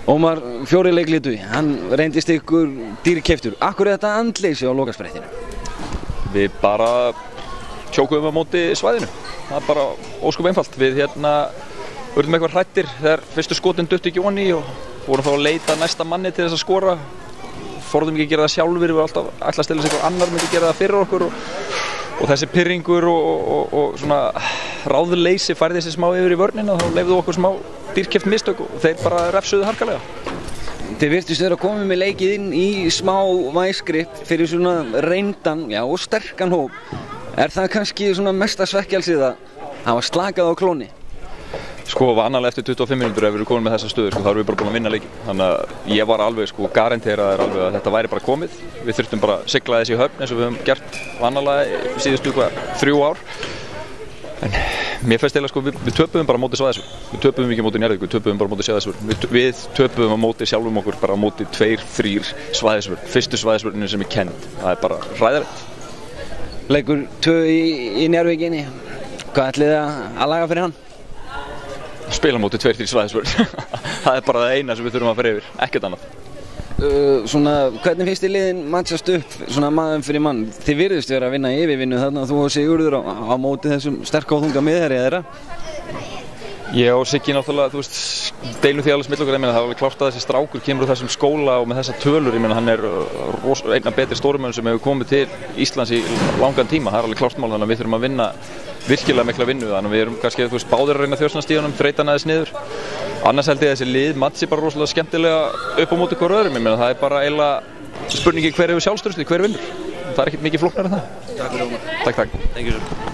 Ómar, 4 leiklitu, hann reyndist ykkur dýrkeyptur. Akkur er þetta andleysi á lokasprettinu? Við bara tjókuðum á móti svæðinu. Það er bara ósköp einfalt. Við urðum eitthvað hrættir þegar fyrstu skotin duttu ekki onni og vorum þá að leita næsta manni til þess að skora. Þorðum ekki að gera það sjálfur, við vorum alltaf ætla að stela sig einhver annar myndi gera það fyrir okkur og þessi pirringur og svona ráðleysi færði þessi smá yfir í vörnina og þá leyfðu okkur smá dýrkeypt mistök og þeir bara refsuðu harkalega. Þið virtust vera að koma með leikið inn í smá væskripp fyrir svona reyndan, já, og sterkan hóp. Er það kannski svona mesta svekkjalsið að hafa slakað á klóni? Sko, vanalega eftir 25 mínútur ef við erum komin með þessa stöðu, þá erum við bara búin að vinna leikinn. Þannig að ég var alveg garanteraður alveg að þetta væri bara komið. Við þurftum bara að sigla þessi í höfn eins og við höfum gert vanalega síðustu 3 ár. En mér finnst eiginlega við töpuðum bara á móti Svæðisvörn. Við töpuðum ekki á móti Njarðvík, við töpuðum bara á móti Svæðisvörn. Við töpuðum á móti sjálfum okkur bara á móti 2-3 Svæðisvörn. Fyrstu Svæðisvörnin sem er kennd. Það er bara hræðilegt. Leikur 2 í Njarðvíkinni. Hvað ætlið þið að laga fyrir hann? Spila móti 2-3 Svæðisvörn. Það er bara það eina sem við þurfum að fara yfir, ekkert annað. Hvernig finnst þið liðin matchast upp svona maður fyrir mann? Þið virðist vera að vinna í yfirvinnu þarna þú og Sigurður á móti þessum sterka og þunga miðherja þeirra? Ég og Siggi náttúrulega, þú veist, deilum því alveg smill okkur, það er alveg klárt að þessi strákur kemur úr þessum skóla og með þessa tölur, hann er einn af betri stórumönnum sem hefur komið til Íslands í langan tíma, það er alveg klárt mál, þannig að við þurfum að vinna virkilega mikla vinnu, þannig að við erum kannski, þú veist, báðir að reyna þjóðsnarstíðunum, þreyta aðeins niður. Annars held ég að þessi lið matchi bara rosalega skemmtilega upp á móti hver öðrum, það er bara eiginlega spurningi hver hefur sjálfstraustið, hver vinnur. Það er ekkert mikið flóknara en það. Takk fyrir Ómar. Takk.